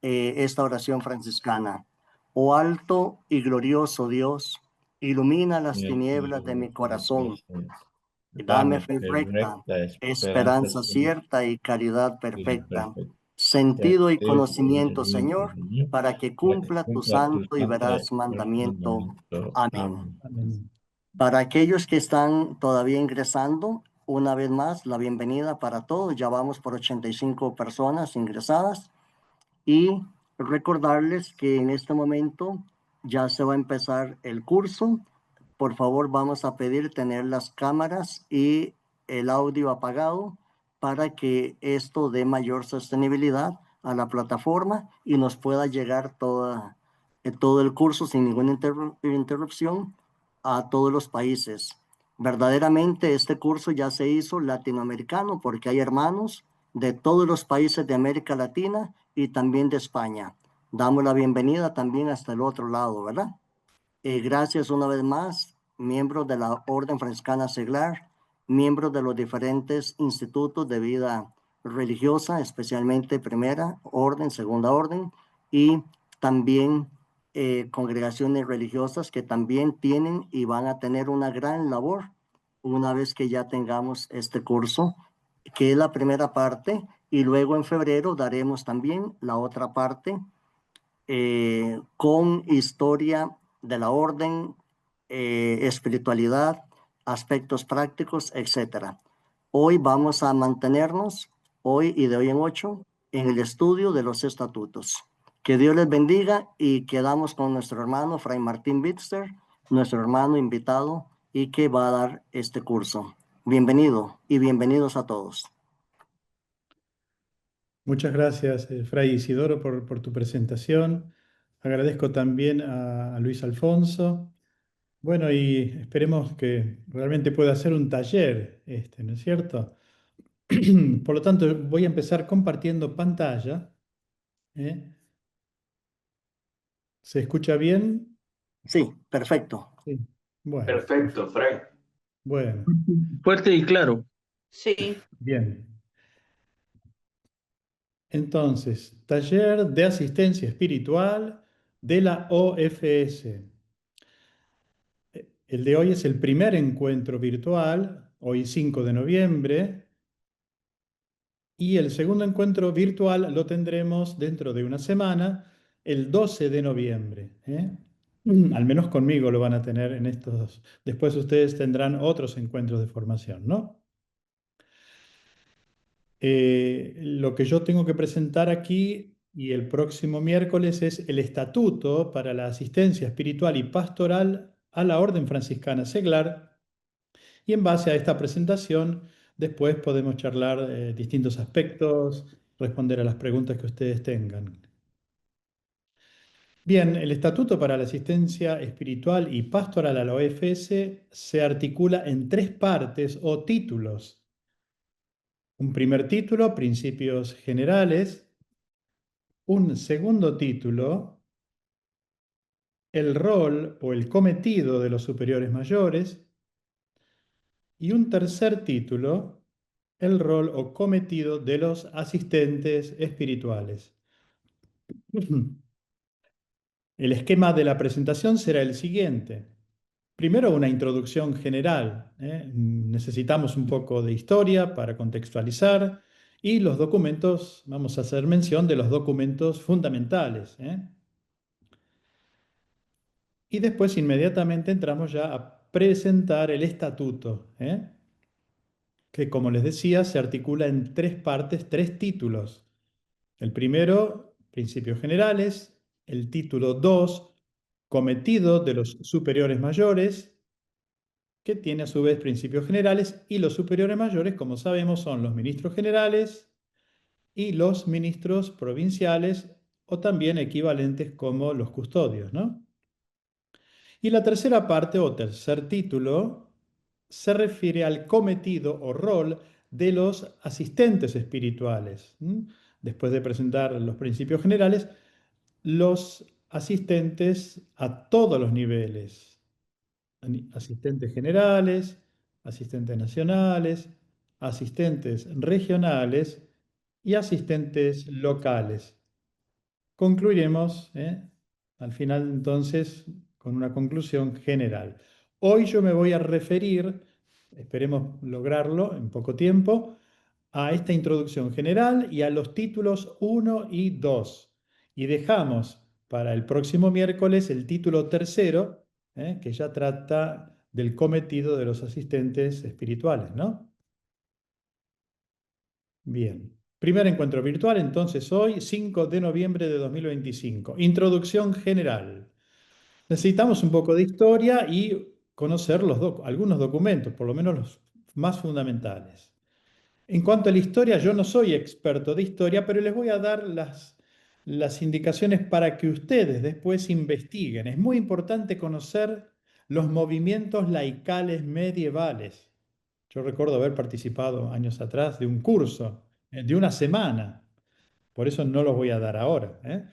esta oración franciscana. Oh alto y glorioso Dios, ilumina las tinieblas de mi corazón, y dame Dame fe fe recta, recta, esperanza esperanza siempre cierta y caridad perfecta, perfecta. sentido y Te conocimiento, conocimiento, Señor, Señor, para que para que cumpla tu cumpla tu santo y santo veraz mandamiento. mandamiento. Amén. Amén. Amén. Para aquellos que están todavía ingresando, una vez más, la bienvenida para todos. Ya vamos por 85 personas ingresadas y recordarles que en este momento ya se va a empezar el curso. Por favor, vamos a pedir tener las cámaras y el audio apagado para que esto dé mayor sostenibilidad a la plataforma y nos pueda llegar todo el curso sin ninguna interrupción a todos los países. Verdaderamente este curso ya se hizo latinoamericano porque hay hermanos de todos los países de América Latina y también de España. Damos la bienvenida también hasta el otro lado, ¿verdad? Gracias una vez más, miembros de la Orden Franciscana Seglar, miembros de los diferentes institutos de vida religiosa, especialmente Primera Orden, Segunda Orden, y también congregaciones religiosas que también tienen y van a tener una gran labor una vez que ya tengamos este curso, que es la primera parte, y luego en febrero daremos también la otra parte con historia de la orden, espiritualidad, aspectos prácticos, etcétera. Hoy vamos a mantenernos, hoy y de hoy en 8, en el estudio de los estatutos. Que Dios les bendiga y quedamos con nuestro hermano Fray Martín Bitster, nuestro hermano invitado y que va a dar este curso. Bienvenido y bienvenidos a todos. Muchas gracias, Fray Isidoro, por tu presentación. Agradezco también a Luis Alfonso. Bueno, y esperemos que realmente pueda ser un taller, ¿no es cierto? Por lo tanto, voy a empezar compartiendo pantalla. ¿Eh? ¿Se escucha bien? Sí, perfecto. Sí. Bueno, Perfecto, Fray. bueno, Fuerte y claro. Sí, bien. Entonces, taller de asistencia espiritual de la OFS. El de hoy es el primer encuentro virtual, hoy 5 de noviembre, y el segundo encuentro virtual lo tendremos dentro de una semana, el 12 de noviembre. Al menos conmigo lo van a tener en estos. Después ustedes tendrán otros encuentros de formación, ¿no? Lo que yo tengo que presentar aquí y el próximo miércoles es el estatuto para la asistencia espiritual y pastoral a la Orden Franciscana Seglar. Y en base a esta presentación, después podemos charlar distintos aspectos, responder a las preguntas que ustedes tengan. Bien, el Estatuto para la Asistencia Espiritual y Pastoral a la OFS se articula en tres partes o títulos. Un primer título, Principios Generales. Un segundo título, El rol o el cometido de los superiores mayores. Y un tercer título, el rol o cometido de los asistentes espirituales. El esquema de la presentación será el siguiente. Primero, una introducción general. Necesitamos un poco de historia para contextualizar y los documentos, vamos a hacer mención de los documentos fundamentales. Y después inmediatamente entramos ya a presentar el estatuto, que como les decía se articula en tres partes, tres títulos. El primero, principios generales. El título 2, cometido de los superiores mayores, que tiene a su vez principios generales. Y los superiores mayores, como sabemos, son los ministros generales y los ministros provinciales o también equivalentes como los custodios, ¿no? Y la tercera parte o tercer título se refiere al cometido o rol de los asistentes espirituales. Después de presentar los principios generales, los asistentes a todos los niveles, asistentes generales, asistentes nacionales, asistentes regionales y asistentes locales. concluiremos, al final entonces con una conclusión general. Hoy yo me voy a referir, esperemos lograrlo en poco tiempo, a esta introducción general y a los títulos 1 y 2. Y dejamos para el próximo miércoles el título tercero, que ya trata del cometido de los asistentes espirituales, ¿no? Bien. Primer encuentro virtual, entonces hoy, 5 de noviembre de 2025. Introducción general. Necesitamos un poco de historia y conocer algunos documentos, por lo menos los más fundamentales. En cuanto a la historia, yo no soy experto de historia, pero les voy a dar las indicaciones para que ustedes después investiguen. Es muy importante conocer los movimientos laicales medievales. Yo recuerdo haber participado años atrás de un curso, de una semana. Por eso no los voy a dar ahora, ¿eh?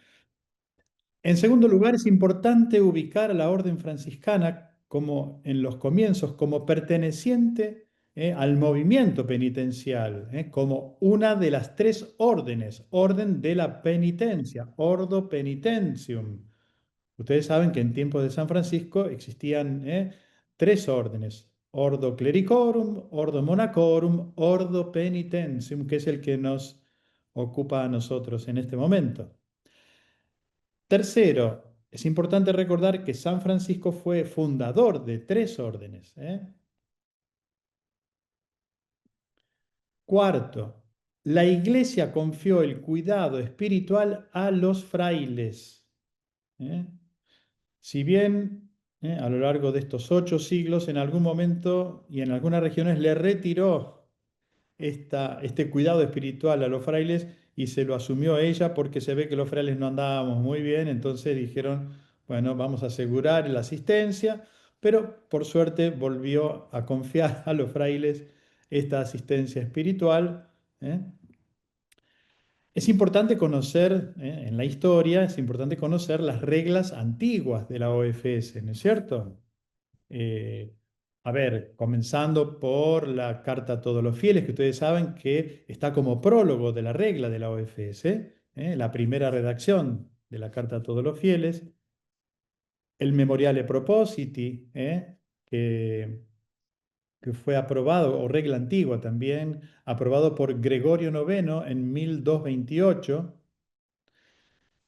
En segundo lugar, es importante ubicar a la orden franciscana como en los comienzos, como perteneciente al movimiento penitencial, como una de las tres órdenes, orden de la penitencia, ordo penitentium. Ustedes saben que en tiempos de San Francisco existían tres órdenes, ordo clericorum, ordo monacorum, ordo penitentium, que es el que nos ocupa a nosotros en este momento. Tercero, es importante recordar que San Francisco fue fundador de tres órdenes. Cuarto, la Iglesia confió el cuidado espiritual a los frailes. ¿eh? Si bien a lo largo de estos 8 siglos, en algún momento y en algunas regiones le retiró este cuidado espiritual a los frailes y se lo asumió ella porque se ve que los frailes no andábamos muy bien, entonces dijeron, bueno, vamos a asegurar la asistencia, pero por suerte volvió a confiar a los frailes esta asistencia espiritual. Es importante conocer, en la historia, es importante conocer las reglas antiguas de la OFS, ¿no es cierto? Eh, a ver, comenzando por la Carta a todos los fieles, que ustedes saben que está como prólogo de la regla de la OFS, la primera redacción de la Carta a todos los fieles, el Memoriale Propositi, que fue aprobado, o regla antigua también, aprobado por Gregorio IX en 1228,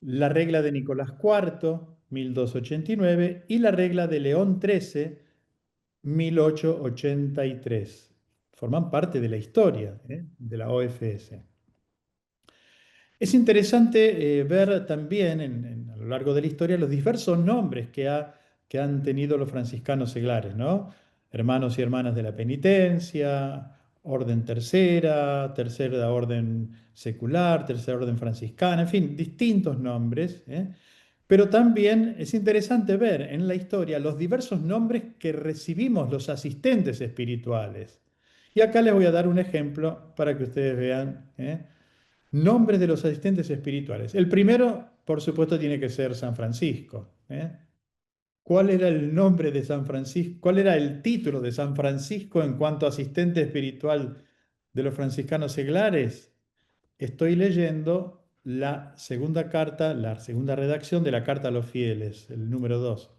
la regla de Nicolás IV, 1289, y la regla de León XIII, 1883. Forman parte de la historia de la OFS. Es interesante ver también a lo largo de la historia los diversos nombres que han tenido los franciscanos seglares, ¿no? Hermanos y hermanas de la penitencia, orden tercera, tercera orden secular, tercera orden franciscana, en fin, distintos nombres, ¿eh? Pero también es interesante ver en la historia los diversos nombres que recibimos los asistentes espirituales. Y acá les voy a dar un ejemplo para que ustedes vean nombres de los asistentes espirituales. El primero, por supuesto, tiene que ser San Francisco. ¿Cuál era el nombre de San Francisco? ¿Cuál era el título de San Francisco en cuanto a asistente espiritual de los franciscanos seglares? Estoy leyendo la segunda carta, la segunda redacción de la Carta a los Fieles, el número 2.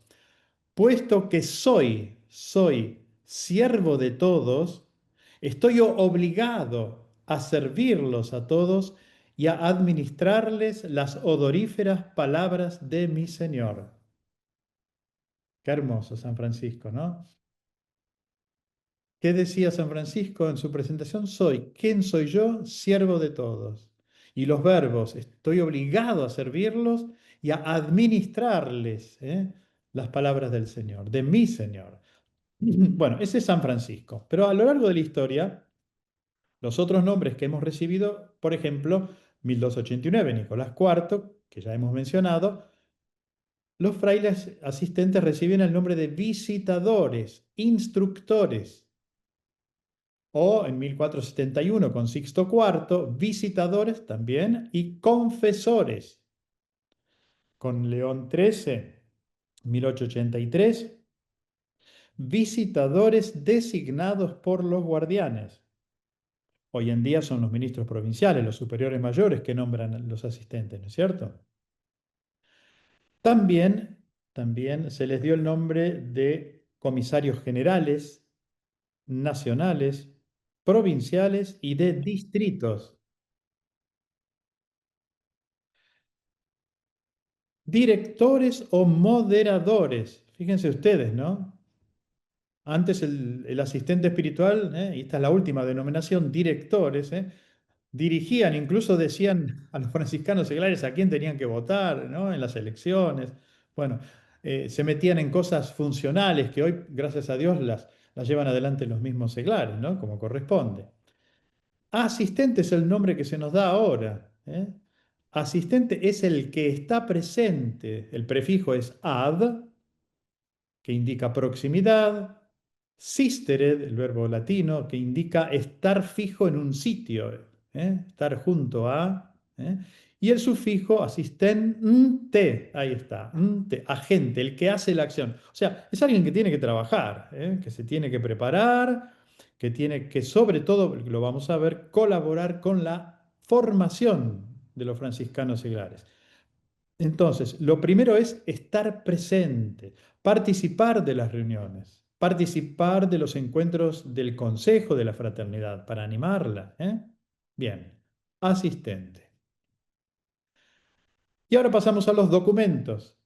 Puesto que soy siervo de todos, estoy obligado a servirlos a todos y a administrarles las odoríferas palabras de mi Señor. Qué hermoso San Francisco, ¿no? ¿Qué decía San Francisco en su presentación? ¿Quién soy yo? Siervo de todos. Y los verbos, estoy obligado a servirlos y a administrarles las palabras del Señor, de mi Señor. Bueno, ese es San Francisco. Pero a lo largo de la historia, los otros nombres que hemos recibido, por ejemplo, 1289, Nicolás IV, que ya hemos mencionado, los frailes asistentes reciben el nombre de visitadores, instructores. O en 1471 con Sixto IV, visitadores también y confesores. Con León XIII, 1883, visitadores designados por los guardianes. Hoy en día son los ministros provinciales, los superiores mayores que nombran los asistentes, ¿no es cierto? También se les dio el nombre de comisarios generales, nacionales, provinciales y de distritos. Directores o moderadores. Fíjense ustedes, ¿no? Antes el asistente espiritual, y esta es la última denominación, directores, dirigían, incluso decían a los franciscanos seglares a quién tenían que votar, ¿no? En las elecciones. Bueno, se metían en cosas funcionales que hoy, gracias a Dios, las llevan adelante los mismos seglares, ¿no? Como corresponde. Asistente es el nombre que se nos da ahora. Asistente es el que está presente. El prefijo es ad, que indica proximidad. Sistered, el verbo latino, que indica estar fijo en un sitio, estar junto a. Y el sufijo asistente, ahí está, agente, el que hace la acción. O sea, es alguien que tiene que trabajar, que se tiene que preparar, que tiene que, sobre todo, lo vamos a ver, colaborar con la formación de los franciscanos seglares. Entonces, lo primero es estar presente, participar de las reuniones, participar de los encuentros del consejo de la fraternidad para animarla. Bien, asistente. Y ahora pasamos a los documentos.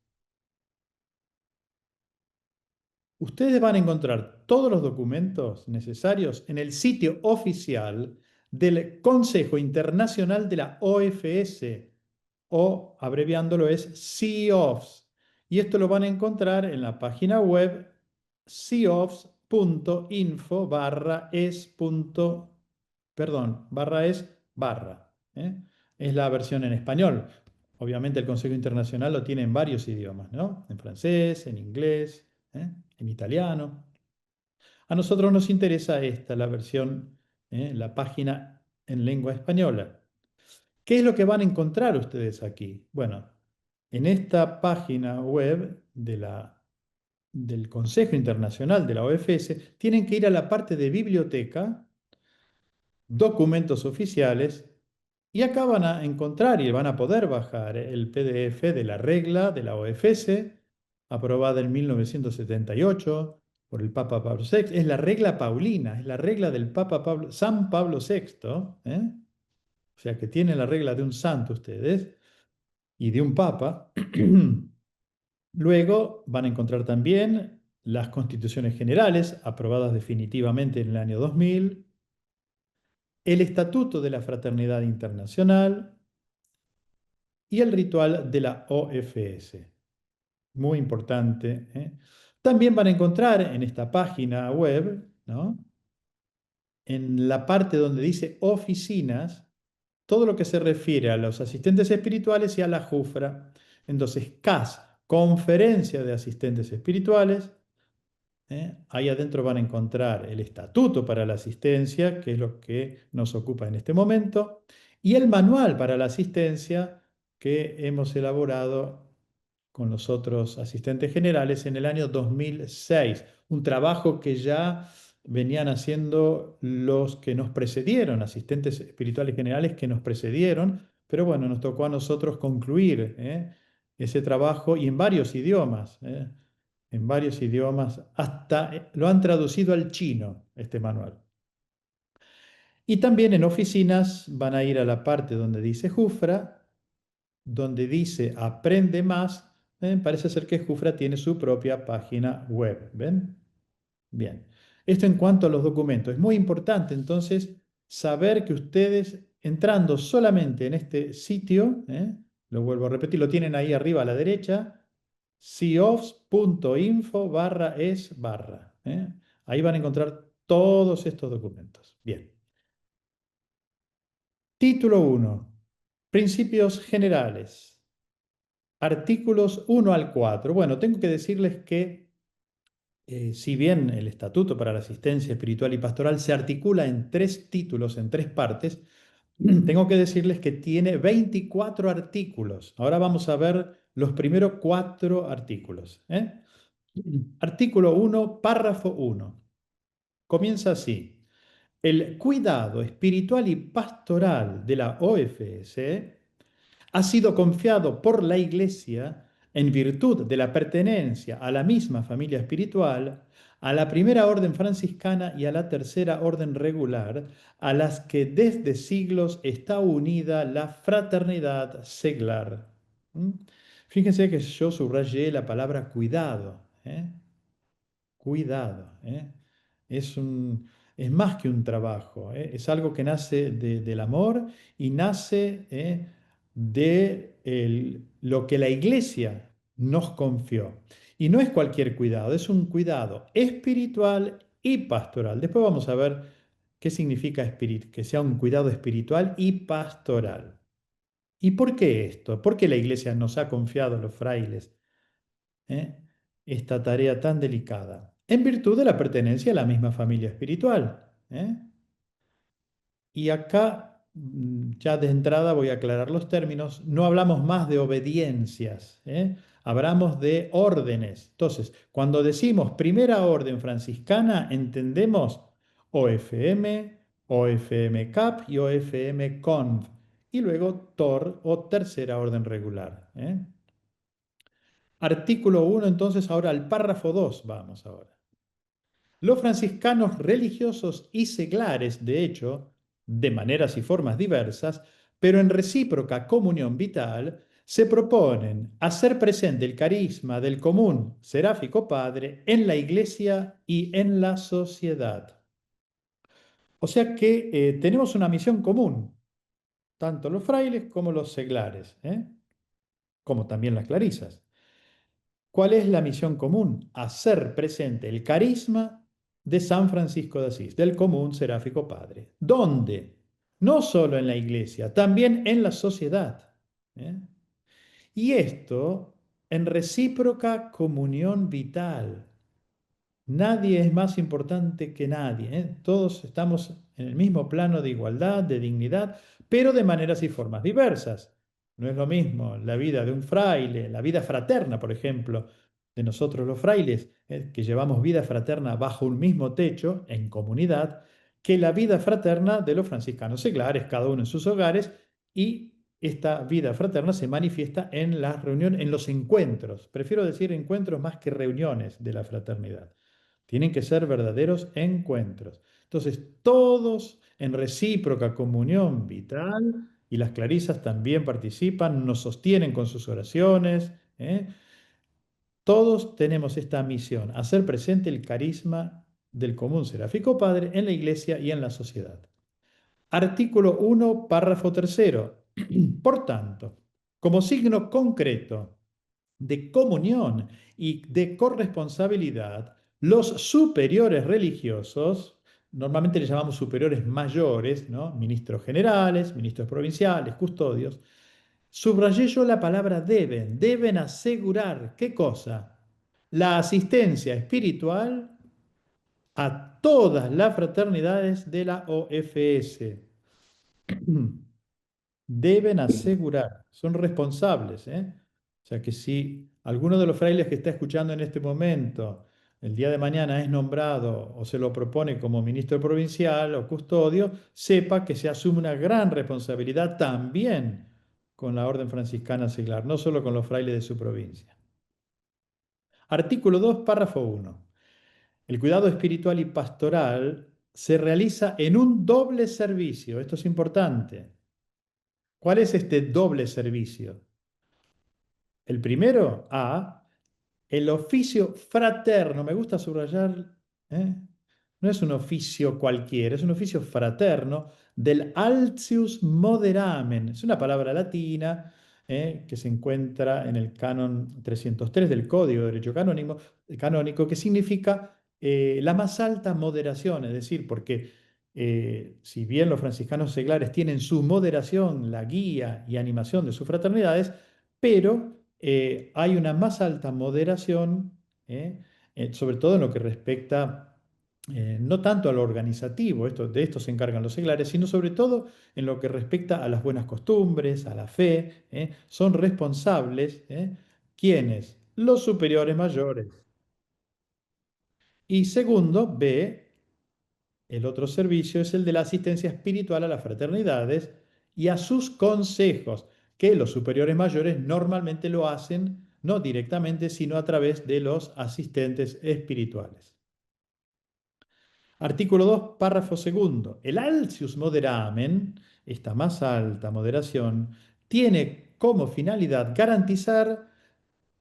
Ustedes van a encontrar todos los documentos necesarios en el sitio oficial del Consejo Internacional de la OFS, o abreviándolo es CIOFS. Y esto lo van a encontrar en la página web ciofs.info barra. Es la versión en español. Obviamente el Consejo Internacional lo tiene en varios idiomas, ¿no? En francés, en inglés, en italiano. A nosotros nos interesa esta, la versión, la página en lengua española. ¿Qué es lo que van a encontrar ustedes aquí? Bueno, en esta página web del Consejo Internacional de la OFS, tienen que ir a la parte de biblioteca, documentos oficiales, y acá van a encontrar y van a poder bajar el PDF de la regla de la OFS, aprobada en 1978 por el Papa Pablo VI. Es la regla paulina, es la regla del Papa San Pablo VI, o sea que tienen la regla de un santo ustedes y de un papa. Luego van a encontrar también las constituciones generales aprobadas definitivamente en el año 2000, el Estatuto de la Fraternidad Internacional y el ritual de la OFS. Muy importante. También van a encontrar en esta página web, ¿no?, en la parte donde dice oficinas, todo lo que se refiere a los asistentes espirituales y a la JUFRA. Entonces, CAS, Conferencia de Asistentes Espirituales. Ahí adentro van a encontrar el estatuto para la asistencia, que es lo que nos ocupa en este momento, y el manual para la asistencia que hemos elaborado con los otros asistentes generales en el año 2006. Un trabajo que ya venían haciendo los que nos precedieron, asistentes espirituales generales que nos precedieron, pero bueno, nos tocó a nosotros concluir ese trabajo y en varios idiomas. En varios idiomas, hasta lo han traducido al chino, este manual. Y también en oficinas van a ir a la parte donde dice Jufra, donde dice Aprende más. Parece ser que Jufra tiene su propia página web. ¿Ven? Bien. Esto en cuanto a los documentos. Es muy importante entonces saber que ustedes, entrando solamente en este sitio, lo vuelvo a repetir, lo tienen ahí arriba a la derecha, ciofs.info /es/. Ahí van a encontrar todos estos documentos. Bien. Título 1. Principios generales. Artículos 1 al 4. Bueno, tengo que decirles que si bien el Estatuto para la Asistencia Espiritual y Pastoral se articula en 3 títulos, en 3 partes, tengo que decirles que tiene 24 artículos. Ahora vamos a ver los primeros 4 artículos. Artículo 1, párrafo 1. Comienza así. El cuidado espiritual y pastoral de la OFS ha sido confiado por la Iglesia en virtud de la pertenencia a la misma familia espiritual, a la primera orden franciscana y a la tercera orden regular, a las que desde siglos está unida la fraternidad seglar. ¿Mm? Fíjense que yo subrayé la palabra cuidado, ¿eh? Cuidado, ¿eh? Es es más que un trabajo, ¿eh? Es algo que nace del amor y nace, de lo que la iglesia nos confió. Y no es cualquier cuidado, es un cuidado espiritual y pastoral. Después vamos a ver qué significa que sea un cuidado espiritual y pastoral. ¿Y por qué esto? ¿Por qué la iglesia nos ha confiado a los frailes, ¿eh? esta tarea tan delicada? En virtud de la pertenencia a la misma familia espiritual, ¿eh? Y acá, ya de entrada voy a aclarar los términos, no hablamos más de obediencias, ¿eh? Hablamos de órdenes. Entonces, cuando decimos primera orden franciscana, entendemos OFM, OFM Cap y OFM Conv, y luego TOR o tercera orden regular, ¿eh? Artículo 1, entonces ahora al párrafo 2 vamos ahora. Los franciscanos religiosos y seglares, de hecho, de maneras y formas diversas, pero en recíproca comunión vital, se proponen hacer presente el carisma del común seráfico Padre en la Iglesia y en la sociedad. O sea que tenemos una misión común, tanto los frailes como los seglares, como también las clarisas. ¿Cuál es la misión común? Hacer presente el carisma de San Francisco de Asís, del común seráfico Padre. ¿Dónde? No solo en la iglesia, también en la sociedad, ¿eh? Y esto en recíproca comunión vital. Nadie es más importante que nadie, ¿eh? Todos estamos en el mismo plano de igualdad, de dignidad, pero de maneras y formas diversas. No es lo mismo la vida de un fraile, la vida fraterna, por ejemplo, de nosotros los frailes, que llevamos vida fraterna bajo un mismo techo, en comunidad, que la vida fraterna de los franciscanos seglares, cada uno en sus hogares, y esta vida fraterna se manifiesta en las reuniones, en los encuentros. Prefiero decir encuentros más que reuniones de la fraternidad. Tienen que ser verdaderos encuentros. Entonces, todos en recíproca comunión vital, y las clarisas también participan, nos sostienen con sus oraciones, ¿eh? Todos tenemos esta misión, hacer presente el carisma del común seráfico Padre en la iglesia y en la sociedad. Artículo 1, párrafo tercero. Por tanto, como signo concreto de comunión y de corresponsabilidad, los superiores religiosos, normalmente les llamamos superiores mayores, ¿no? Ministros generales, ministros provinciales, custodios, subrayé yo la palabra deben asegurar, ¿qué cosa? La asistencia espiritual a todas las fraternidades de la OFS. Deben asegurar, son responsables, ¿eh? O sea que si alguno de los frailes que está escuchando en este momento, el día de mañana es nombrado o se lo propone como ministro provincial o custodio, sepa que se asume una gran responsabilidad también con la orden franciscana seglar, no solo con los frailes de su provincia. Artículo 2, párrafo 1. El cuidado espiritual y pastoral se realiza en un doble servicio. Esto es importante. ¿Cuál es este doble servicio? El primero, A, el oficio fraterno. Me gusta subrayar, ¿eh? No es un oficio cualquiera, es un oficio fraterno del altius moderamen. Es una palabra latina, que se encuentra en el canon 303 del Código de Derecho Canónico, que significa la más alta moderación, es decir, porque si bien los franciscanos seglares tienen su moderación, la guía y animación de sus fraternidades, pero hay una más alta moderación, sobre todo en lo que respecta no tanto a lo organizativo, de esto se encargan los seglares, sino sobre todo en lo que respecta a las buenas costumbres, a la fe. Son responsables, ¿quiénes? Los superiores mayores. Y segundo, B, el otro servicio es el de la asistencia espiritual a las fraternidades y a sus consejos, que los superiores mayores normalmente lo hacen no directamente, sino a través de los asistentes espirituales. Artículo 2, párrafo segundo. El altius moderamen, esta más alta moderación, tiene como finalidad garantizar,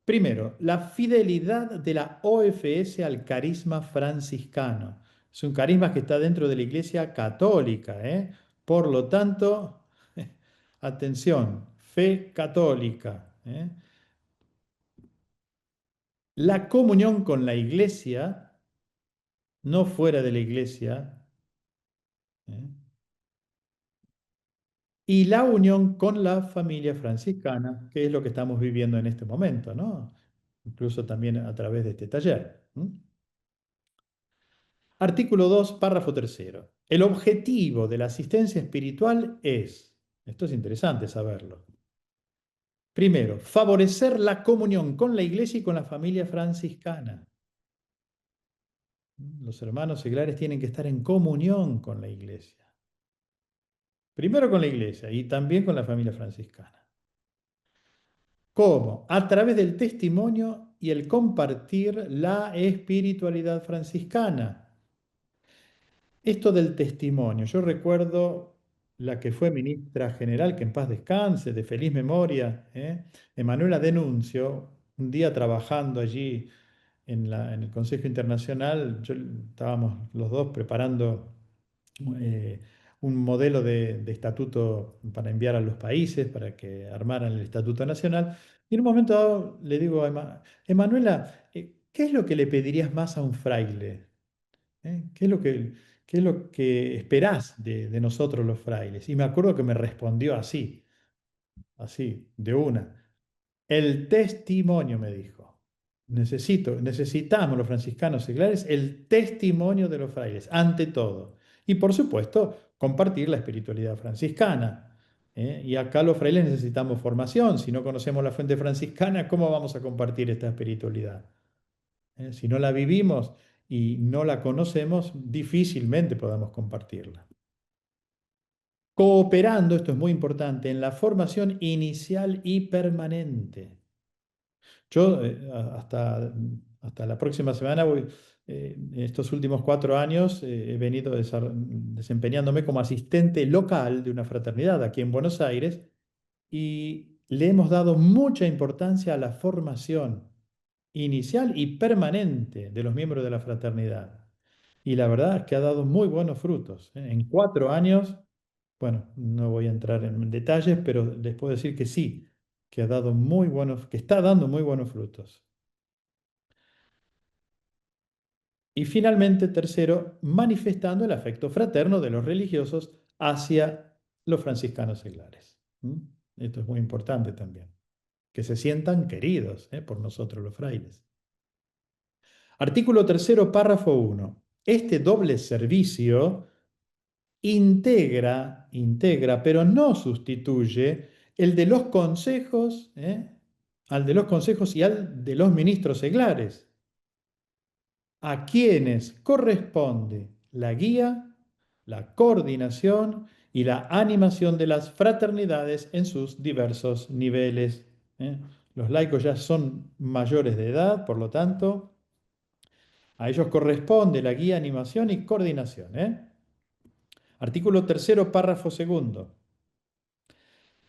primero, la fidelidad de la OFS al carisma franciscano. Es un carisma que está dentro de la Iglesia Católica, ¿eh? Por lo tanto, atención, fe católica, ¿eh? La comunión con la Iglesia, no fuera de la Iglesia, ¿eh? Y la unión con la familia franciscana, que es lo que estamos viviendo en este momento, ¿no? Incluso también a través de este taller. Artículo 2, párrafo tercero. El objetivo de la asistencia espiritual es, esto es interesante saberlo, primero, favorecer la comunión con la iglesia y con la familia franciscana. Los hermanos seglares tienen que estar en comunión con la iglesia. Primero con la iglesia y también con la familia franciscana. ¿Cómo? A través del testimonio y el compartir la espiritualidad franciscana. Esto del testimonio, yo recuerdo la que fue ministra general, que en paz descanse, de feliz memoria, Emanuela Denuncio, un día trabajando allí en el Consejo Internacional, estábamos los dos preparando eh, un modelo de estatuto para enviar a los países, para que armaran el Estatuto Nacional, y en un momento dado le digo a Emanuela, ¿qué es lo que le pedirías más a un fraile? ¿Qué es lo que esperás de nosotros los frailes? Y me acuerdo que me respondió así, así, de una. El testimonio, me dijo. Necesitamos los franciscanos seglares el testimonio de los frailes, ante todo. Y por supuesto, compartir la espiritualidad franciscana. Y acá los frailes necesitamos formación. Si no conocemos la fuente franciscana, ¿cómo vamos a compartir esta espiritualidad? Si no la vivimos y no la conocemos, difícilmente podamos compartirla. Cooperando, esto es muy importante, en la formación inicial y permanente. Yo hasta la próxima semana voy, en estos últimos 4 años he venido desempeñándome como asistente local de una fraternidad aquí en Buenos Aires y le hemos dado mucha importancia a la formación inicial y permanente de los miembros de la fraternidad. Y la verdad es que ha dado muy buenos frutos. En 4 años, bueno, no voy a entrar en detalles, pero les puedo decir que sí, que ha dado muy buenos, que está dando muy buenos frutos. Y finalmente, tercero, manifestando el afecto fraterno de los religiosos hacia los franciscanos seglares. Esto es muy importante también, que se sientan queridos por nosotros los frailes. Artículo tercero, párrafo 1. Este doble servicio integra, pero no sustituye el de los consejos, al de los consejos y al de los ministros seglares, a quienes corresponde la guía, la coordinación y la animación de las fraternidades en sus diversos niveles. Los laicos ya son mayores de edad, por lo tanto, a ellos corresponde la guía, animación y coordinación. Artículo tercero, párrafo segundo.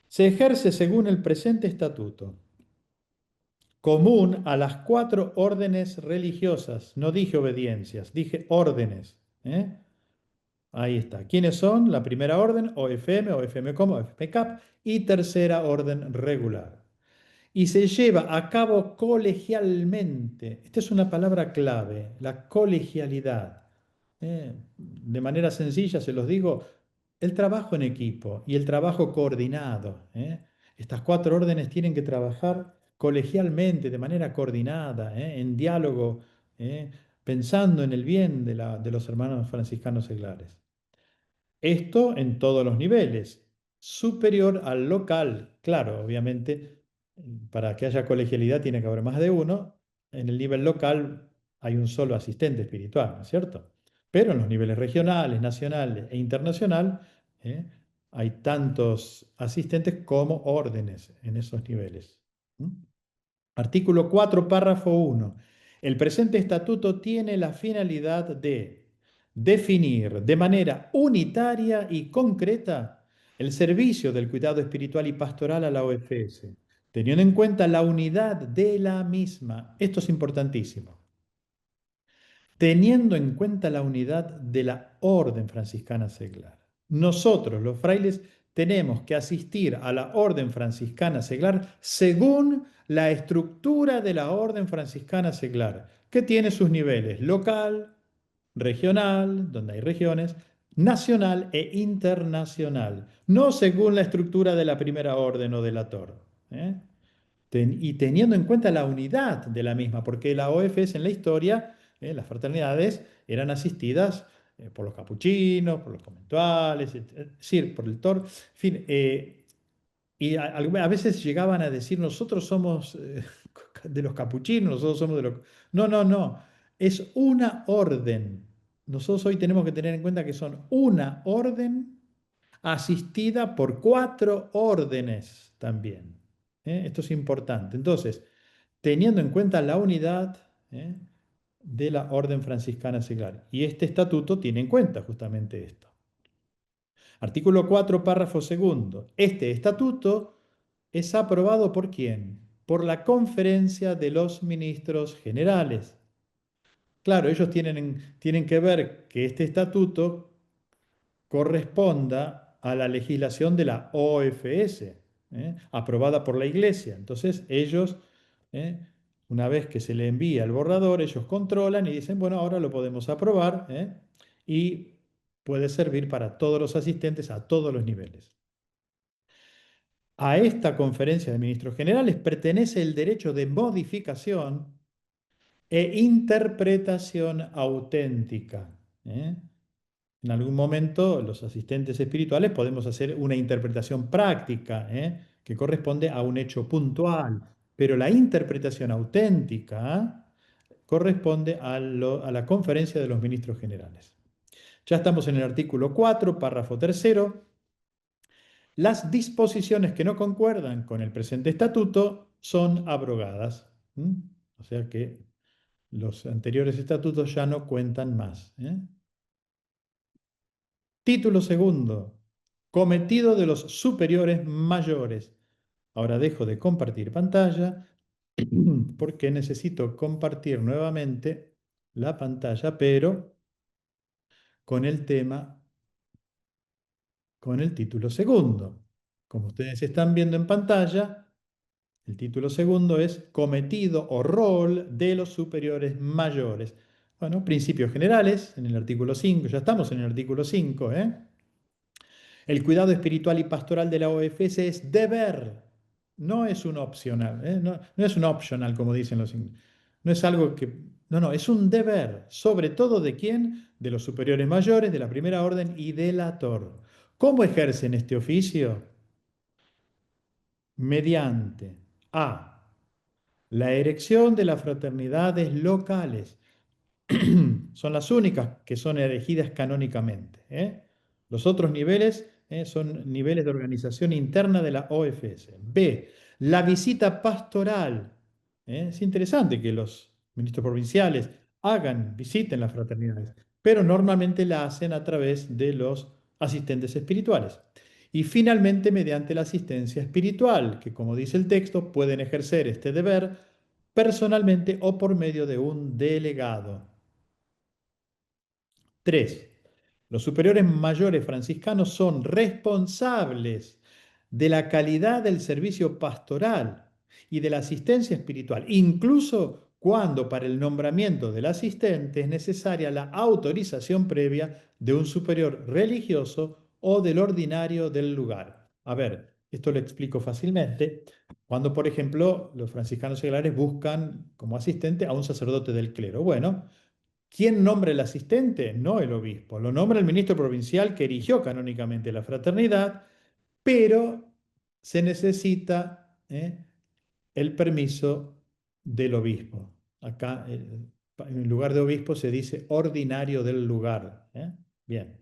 Se ejerce según el presente estatuto, común a las 4 órdenes religiosas. No dije obediencias, dije órdenes. Ahí está. ¿Quiénes son? La primera orden, OFM, OFM-COM, OFM-CAP, y tercera orden regular. Y se lleva a cabo colegialmente. Esta es una palabra clave, la colegialidad. De manera sencilla se los digo, el trabajo en equipo y el trabajo coordinado. Estas 4 órdenes tienen que trabajar colegialmente, de manera coordinada, en diálogo, pensando en el bien de los hermanos franciscanos seglares. Esto en todos los niveles, superior al local. Claro, obviamente, para que haya colegialidad tiene que haber más de uno. En el nivel local hay un solo asistente espiritual, ¿no es cierto? Pero en los niveles regionales, nacional e internacional, hay tantos asistentes como órdenes en esos niveles. Artículo 4, párrafo 1. El presente estatuto tiene la finalidad de definir de manera unitaria y concreta el servicio del cuidado espiritual y pastoral a la OFS, teniendo en cuenta la unidad de la misma. Esto es importantísimo. Teniendo en cuenta la unidad de la Orden Franciscana Seglar. Nosotros, los frailes, tenemos que asistir a la Orden Franciscana Seglar según la estructura de la Orden Franciscana Seglar, que tiene sus niveles local, regional, donde hay regiones, nacional e internacional, no según la estructura de la primera orden o de la TOR. ¿eh? Y teniendo en cuenta la unidad de la misma, porque la OFS en la historia, las fraternidades eran asistidas por los capuchinos, por los conventuales, es decir, por el TOR, en fin, y a veces llegaban a decir, nosotros somos de los capuchinos, nosotros somos de los... No, no, no, es una orden. Nosotros hoy tenemos que tener en cuenta que son una orden asistida por 4 órdenes también. Esto es importante. Entonces, teniendo en cuenta la unidad de la Orden Franciscana Seglar. Y este estatuto tiene en cuenta justamente esto. Artículo 4, párrafo segundo. Este estatuto es aprobado ¿por quién? Por la Conferencia de los Ministros Generales. Claro, ellos tienen que ver que este estatuto corresponda a la legislación de la OFS, aprobada por la Iglesia. Entonces ellos, una vez que se le envía el borrador, ellos controlan y dicen, bueno, ahora lo podemos aprobar y puede servir para todos los asistentes a todos los niveles. A esta conferencia de ministros generales pertenece el derecho de modificación e interpretación auténtica. En algún momento los asistentes espirituales podemos hacer una interpretación práctica, que corresponde a un hecho puntual, pero la interpretación auténtica corresponde a la conferencia de los ministros generales. Ya estamos en el artículo 4, párrafo tercero. Las disposiciones que no concuerdan con el presente estatuto son abrogadas. O sea que los anteriores estatutos ya no cuentan más. Título segundo. Cometido de los superiores mayores. Ahora dejo de compartir pantalla porque necesito compartir nuevamente la pantalla, pero con el tema, con el título segundo. Como ustedes están viendo en pantalla, el título segundo es cometido o rol de los superiores mayores. Bueno, principios generales en el artículo 5, ya estamos en el artículo 5, El cuidado espiritual y pastoral de la OFS es deber, no es un opcional, no es un optional como dicen los ingleses. No es algo que, no, es un deber, sobre todo de quién, de los superiores mayores, de la primera orden y de la TOR. ¿Cómo ejercen este oficio? Mediante A. La erección de las fraternidades locales. Son las únicas que son elegidas canónicamente. Los otros niveles son niveles de organización interna de la OFS. B. La visita pastoral. Es interesante que los ministros provinciales visiten las fraternidades, pero normalmente la hacen a través de los asistentes espirituales. Y finalmente, mediante la asistencia espiritual, que como dice el texto, pueden ejercer este deber personalmente o por medio de un delegado. 3. Los superiores mayores franciscanos son responsables de la calidad del servicio pastoral y de la asistencia espiritual, incluso cuando para el nombramiento del asistente es necesaria la autorización previa de un superior religioso o del ordinario del lugar. A ver, esto lo explico fácilmente. Cuando, por ejemplo, los franciscanos seglares buscan como asistente a un sacerdote del clero. Bueno, ¿quién nombra el asistente? No el obispo. Lo nombra el ministro provincial que erigió canónicamente la fraternidad, pero se necesita el permiso del obispo. Acá, en lugar de obispo, se dice ordinario del lugar. Bien.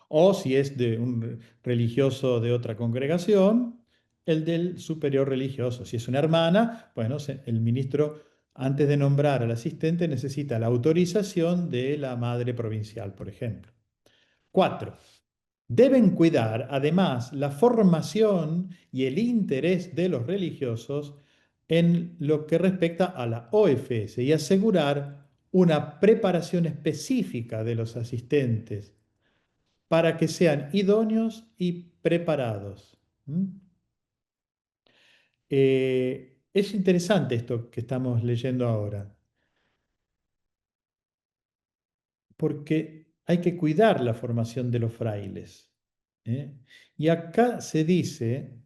O si es de un religioso de otra congregación, el del superior religioso. Si es una hermana, bueno, el ministro, antes de nombrar al asistente, necesita la autorización de la madre provincial, por ejemplo. 4. Deben cuidar, además, la formación y el interés de los religiosos en lo que respecta a la OFS y asegurar una preparación específica de los asistentes para que sean idóneos y preparados. ¿Mm? Es interesante esto que estamos leyendo ahora, porque hay que cuidar la formación de los frailes. ¿Eh? Y acá se dice,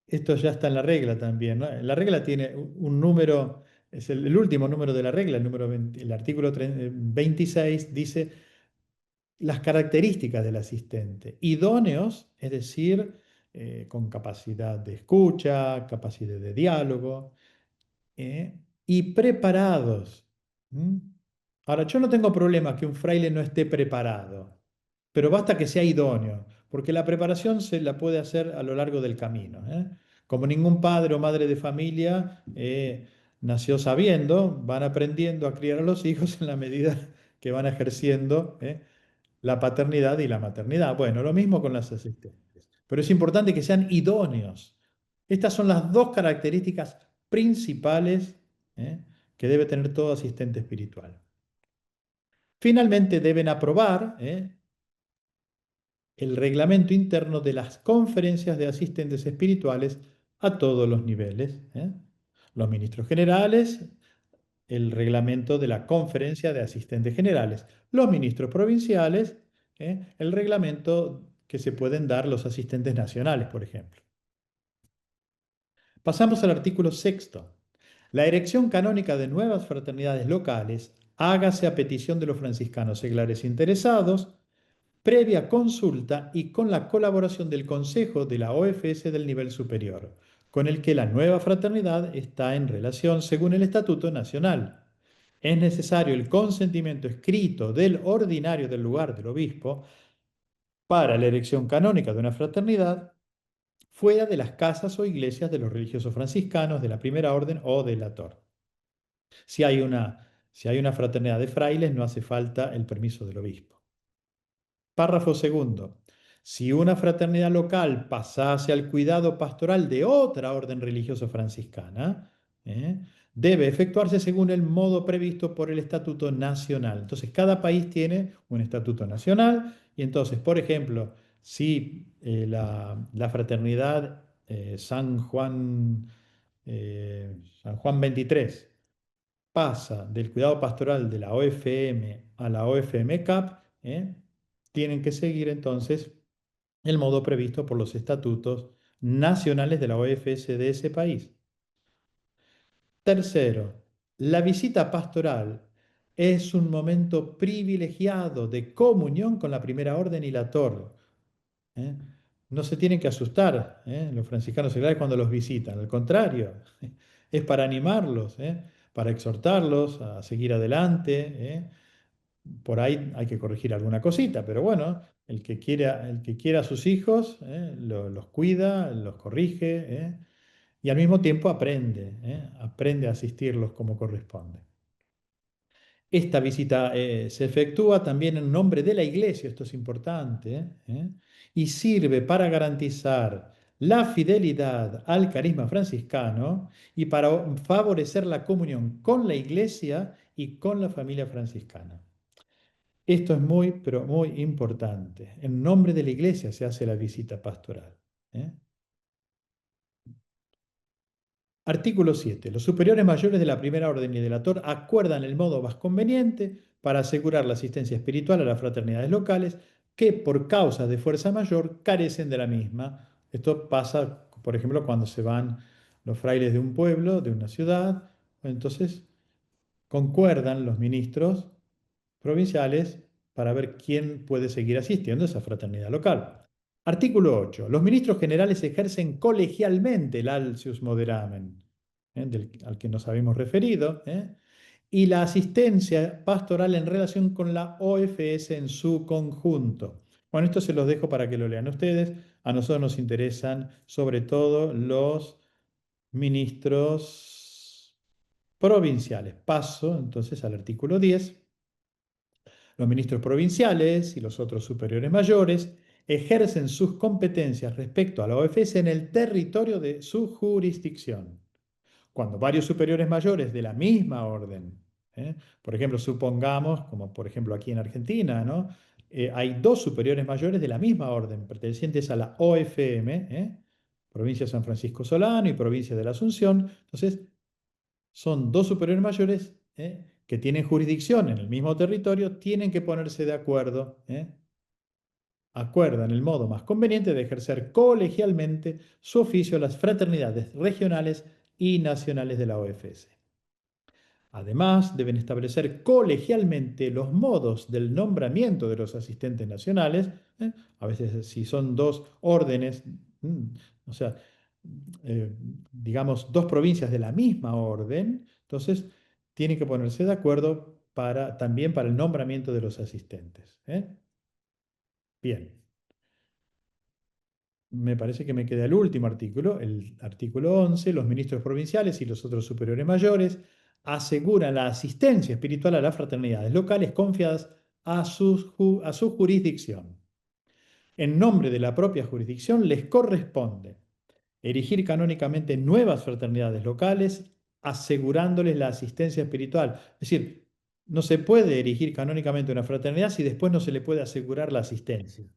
esto ya está en la regla también, ¿no? La regla tiene un número, es el último número de la regla, el número el artículo 26 dice las características del asistente. Idóneos, es decir, con capacidad de escucha, capacidad de diálogo, y preparados. ¿Mm? Ahora, yo no tengo problema que un fraile no esté preparado, pero basta que sea idóneo, porque la preparación se la puede hacer a lo largo del camino. Como ningún padre o madre de familia nació sabiendo, van aprendiendo a criar a los hijos en la medida que van ejerciendo la paternidad y la maternidad. Bueno, lo mismo con las asistentes, pero es importante que sean idóneos. Estas son las dos características principales ¿eh? que debe tener todo asistente espiritual. Finalmente deben aprobar el reglamento interno de las conferencias de asistentes espirituales a todos los niveles. Los ministros generales, el reglamento de la conferencia de asistentes generales. Los ministros provinciales, el reglamento que se pueden dar los asistentes nacionales, por ejemplo. Pasamos al artículo 6. La erección canónica de nuevas fraternidades locales hágase a petición de los franciscanos seglares interesados, previa consulta y con la colaboración del Consejo de la OFS del nivel superior, con el que la nueva fraternidad está en relación según el Estatuto Nacional. Es necesario el consentimiento escrito del ordinario del lugar del obispo para la erección canónica de una fraternidad fuera de las casas o iglesias de los religiosos franciscanos de la primera orden o de la TOR. Si hay una fraternidad de frailes, no hace falta el permiso del obispo. Párrafo segundo. Si una fraternidad local pasase al cuidado pastoral de otra orden religiosa franciscana, debe efectuarse según el modo previsto por el Estatuto Nacional. Entonces, cada país tiene un Estatuto Nacional y entonces, por ejemplo, si la fraternidad San Juan 23 pasa del cuidado pastoral de la OFM a la OFM CAP, tienen que seguir entonces el modo previsto por los estatutos nacionales de la OFS de ese país. Tercero, la visita pastoral es un momento privilegiado de comunión con la primera orden y la TOR. No se tienen que asustar los franciscanos seglares cuando los visitan, al contrario, es para animarlos, para exhortarlos a seguir adelante. Por ahí hay que corregir alguna cosita, pero bueno, el que quiera a sus hijos, los cuida, los corrige, y al mismo tiempo aprende a asistirlos como corresponde. Esta visita se efectúa también en nombre de la Iglesia, esto es importante, y sirve para garantizar la fidelidad al carisma franciscano y para favorecer la comunión con la Iglesia y con la familia franciscana. Esto es muy, pero muy importante. En nombre de la Iglesia se hace la visita pastoral. Artículo 7. Los superiores mayores de la primera orden y de la TOR acuerdan el modo más conveniente para asegurar la asistencia espiritual a las fraternidades locales que por causa de fuerza mayor carecen de la misma. Esto pasa, por ejemplo, cuando se van los frailes de un pueblo, de una ciudad, entonces concuerdan los ministros provinciales para ver quién puede seguir asistiendo a esa fraternidad local. Artículo 8. Los ministros generales ejercen colegialmente el altius moderamen, al que nos habíamos referido, y la asistencia pastoral en relación con la OFS en su conjunto. Bueno, esto se los dejo para que lo lean ustedes. A nosotros nos interesan sobre todo los ministros provinciales. Paso entonces al artículo 10. Los ministros provinciales y los otros superiores mayores ejercen sus competencias respecto a la OFS en el territorio de su jurisdicción. Cuando varios superiores mayores de la misma orden, por ejemplo, supongamos, como por ejemplo aquí en Argentina, ¿no? Hay dos superiores mayores de la misma orden, pertenecientes a la OFM, provincia de San Francisco Solano y provincia de la Asunción. Entonces, son dos superiores mayores que tienen jurisdicción en el mismo territorio, tienen que ponerse de acuerdo, acuerdan el modo más conveniente de ejercer colegialmente su oficio a las fraternidades regionales y nacionales de la OFS. Además, deben establecer colegialmente los modos del nombramiento de los asistentes nacionales. A veces, si son dos órdenes, o sea, eh, digamos, dos provincias de la misma orden, entonces tienen que ponerse de acuerdo también para el nombramiento de los asistentes. Bien. Me parece que me queda el último artículo, el artículo 11. Los ministros provinciales y los otros superiores mayores aseguran la asistencia espiritual a las fraternidades locales confiadas a su jurisdicción. En nombre de la propia jurisdicción les corresponde erigir canónicamente nuevas fraternidades locales, asegurándoles la asistencia espiritual. Es decir, no se puede erigir canónicamente una fraternidad si después no se le puede asegurar la asistencia.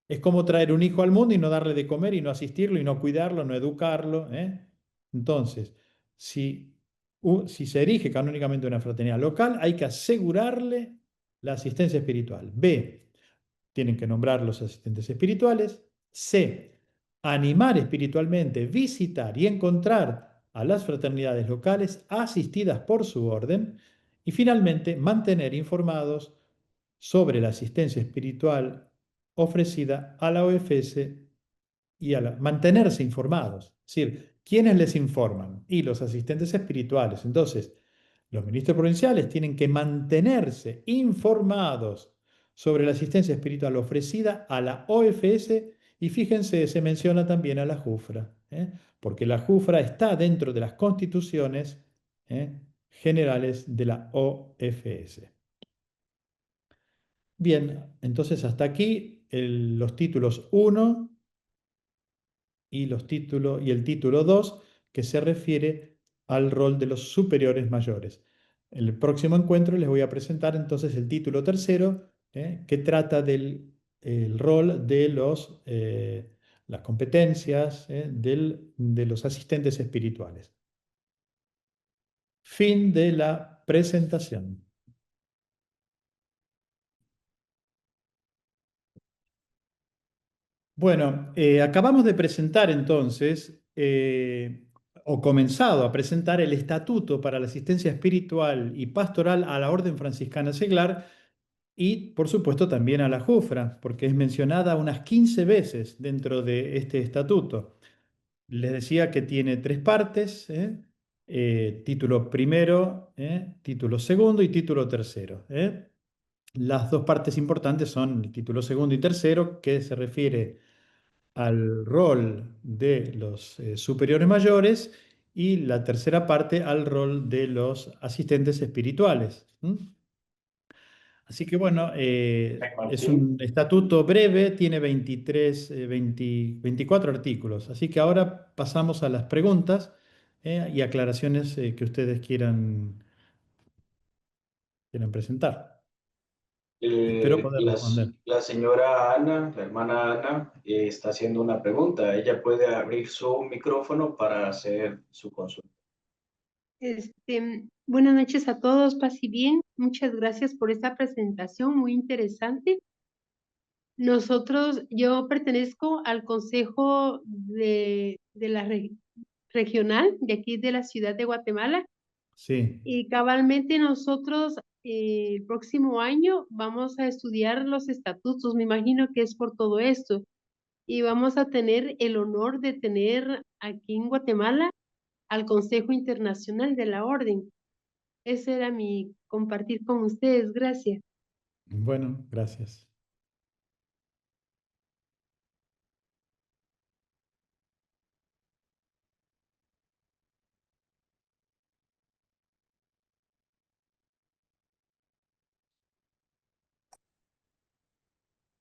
Es como traer un hijo al mundo y no darle de comer y no asistirlo y no cuidarlo, no educarlo. Entonces, si se erige canónicamente una fraternidad local, hay que asegurarle la asistencia espiritual. B, tienen que nombrar los asistentes espirituales. C, animar espiritualmente, visitar y encontrar a las fraternidades locales asistidas por su orden. Y finalmente, mantener informados sobre la asistencia espiritual ofrecida a la OFS y mantenerse informados. Es decir, ¿quiénes les informan? Y los asistentes espirituales. Entonces, los ministros provinciales tienen que mantenerse informados sobre la asistencia espiritual ofrecida a la OFS y fíjense, se menciona también a la JUFRA, porque la JUFRA está dentro de las constituciones generales de la OFS. Bien, entonces hasta aquí los títulos 1 y el título 2, que se refiere al rol de los superiores mayores. En el próximo encuentro les voy a presentar entonces el título tercero, que trata del el rol de las competencias de los asistentes espirituales. Fin de la presentación. Bueno, acabamos de presentar entonces, o comenzado a presentar el Estatuto para la Asistencia Espiritual y Pastoral a la Orden Franciscana Seglar y, por supuesto, también a la JUFRA, porque es mencionada unas 15 veces dentro de este estatuto. Les decía que tiene tres partes, título primero, título segundo y título tercero. Las dos partes importantes son el título segundo y tercero, que se refiere al rol de los superiores mayores y la tercera parte al rol de los asistentes espirituales. Así que bueno, es un estatuto breve, tiene 24 artículos. Así que ahora pasamos a las preguntas y aclaraciones que ustedes quieran presentar. Espero poder responder. La señora Ana, la hermana Ana, está haciendo una pregunta. Ella puede abrir su micrófono para hacer su consulta. Buenas noches a todos, paz y bien. Muchas gracias por esta presentación muy interesante. Yo pertenezco al Consejo de la Regional de aquí de la ciudad de Guatemala. Sí. Y cabalmente nosotros el próximo año vamos a estudiar los estatutos, me imagino que es por todo esto. Y vamos a tener el honor de tener aquí en Guatemala al Consejo Internacional de la Orden. Ese era mi compartir con ustedes. Gracias. Bueno, gracias.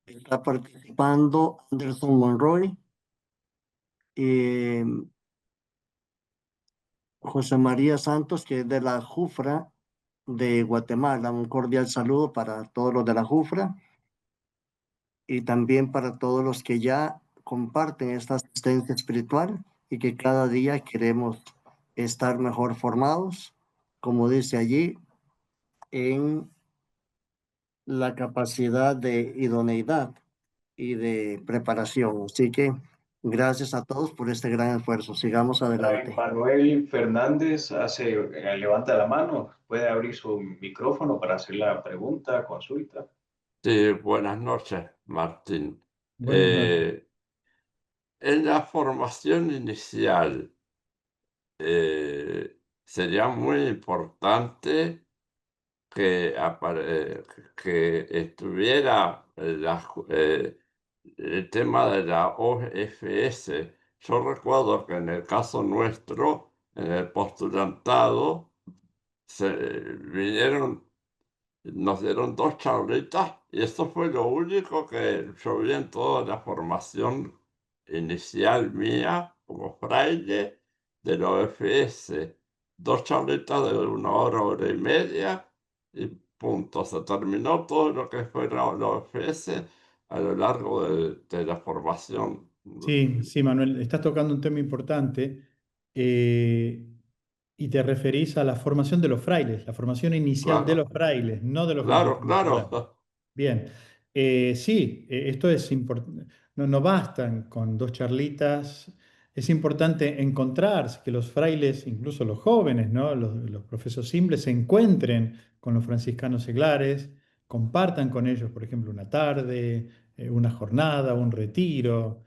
Está participando Anderson Monroy, eh, José María Santos, que es de la JUFRA de Guatemala. Un cordial saludo para todos los de la JUFRA y también para todos los que ya comparten esta asistencia espiritual y que cada día queremos estar mejor formados, como dice allí, en la capacidad de idoneidad y de preparación. Así que gracias a todos por este gran esfuerzo. Sigamos Fray adelante. Manuel Fernández levanta la mano, puede abrir su micrófono para hacer la pregunta, consulta. Sí, buenas noches, Martín. Buenas noches. En la formación inicial, sería muy importante que, que estuviera el tema de la OFS. Yo recuerdo que en el caso nuestro, en el postulantado, vinieron, nos dieron 2 charlitas y eso fue lo único que yo vi en toda la formación inicial mía como fraile de la OFS. 2 charlitas de 1 hora, 1 hora y media y punto. Se terminó todo lo que fue la OFS a lo largo de la formación. Sí, sí, Manuel, estás tocando un tema importante eh, y te referís a la formación de los frailes, la formación inicial de Claro, los frailes, no de los claro, franciscanos claro. seglares. Bien, sí, esto es importante. No, no bastan con 2 charlitas. Es importante encontrar que los frailes, incluso los jóvenes, ¿no? Los profesos simples, se encuentren con los franciscanos seglares, compartan con ellos, por ejemplo, una tarde, una jornada, un retiro,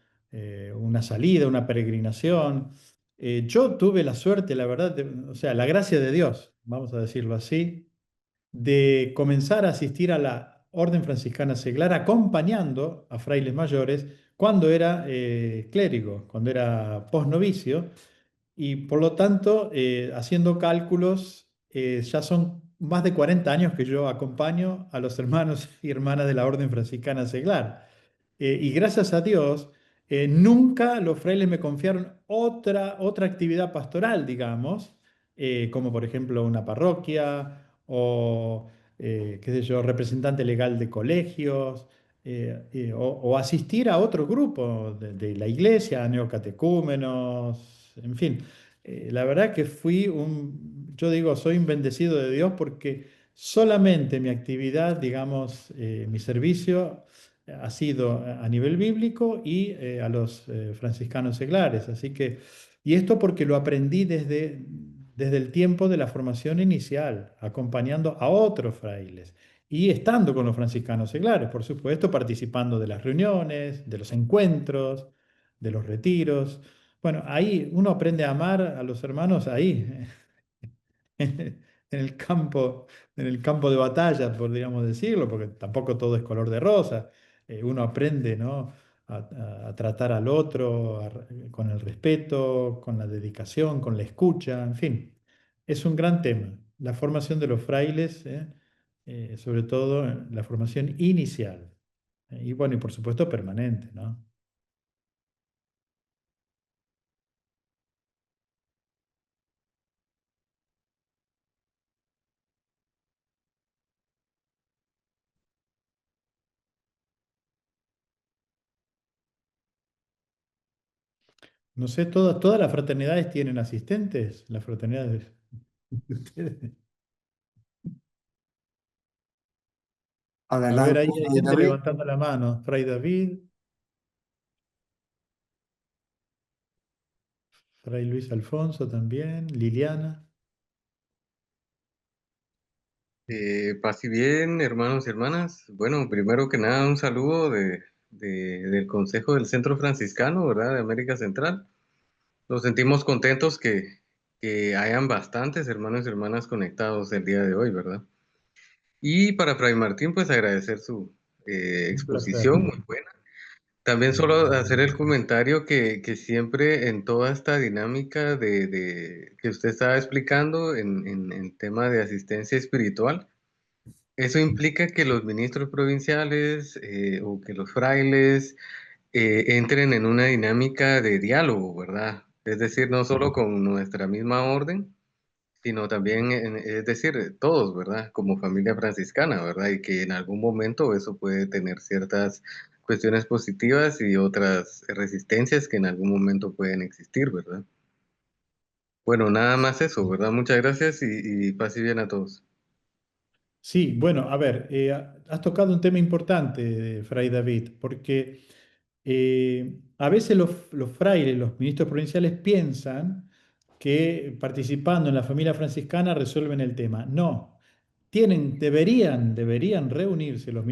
una salida, una peregrinación. Yo tuve la suerte, la verdad, o sea, la gracia de Dios, vamos a decirlo así, de comenzar a asistir a la Orden Franciscana Seglar acompañando a frailes mayores cuando era clérigo, cuando era posnovicio, y por lo tanto, haciendo cálculos, ya son más de 40 años que yo acompaño a los hermanos y hermanas de la Orden Franciscana Seglar. Y gracias a Dios, nunca los frailes me confiaron otra actividad pastoral, digamos, como por ejemplo una parroquia o, qué sé yo, representante legal de colegios, o asistir a otro grupo de la iglesia, neocatecúmenos, en fin. La verdad que yo digo, soy un bendecido de Dios porque solamente mi actividad, digamos, mi servicio ha sido a nivel bíblico y a los franciscanos seglares. Así que, y esto porque lo aprendí desde el tiempo de la formación inicial, acompañando a otros frailes y estando con los franciscanos seglares, por supuesto, participando de las reuniones, de los encuentros, de los retiros. Bueno, ahí uno aprende a amar a los hermanos ahí, en en el campo de batalla, podríamos decirlo, porque tampoco todo es color de rosa. Uno aprende, ¿no? a tratar al otro con el respeto, con la dedicación, con la escucha, en fin. Es un gran tema. La formación de los frailes, sobre todo la formación inicial. Y bueno, y por supuesto permanente, ¿no? No sé, todas las fraternidades tienen asistentes, las fraternidades de ustedes. A ver, Adelante, ahí hay Fray gente David. levantando la mano. Fray David, Fray Luis Alfonso también, Liliana. Paz y bien, hermanos y hermanas. Bueno, primero que nada, un saludo del Consejo del Centro Franciscano, ¿verdad? De América Central. Nos sentimos contentos que hayan bastantes hermanos y hermanas conectados el día de hoy, ¿verdad? Y para Fray Martín, pues agradecer su Un placer. exposición, muy buena. También solo hacer el comentario que siempre en toda esta dinámica que usted estaba explicando en el tema de asistencia espiritual, Eso implica que los ministros provinciales o que los frailes entren en una dinámica de diálogo, ¿verdad? Es decir, no solo con nuestra misma orden, sino también, es decir, todos, ¿verdad? Como familia franciscana, ¿verdad? Y que en algún momento eso puede tener ciertas cuestiones positivas y otras resistencias que en algún momento pueden existir, ¿verdad? Bueno, nada más eso, ¿verdad? Muchas gracias y paz y bien a todos. Sí, bueno, a ver, has tocado un tema importante, Fray David, porque a veces los frailes, los ministros provinciales piensan que participando en la familia franciscana resuelven el tema. No, deberían reunirse los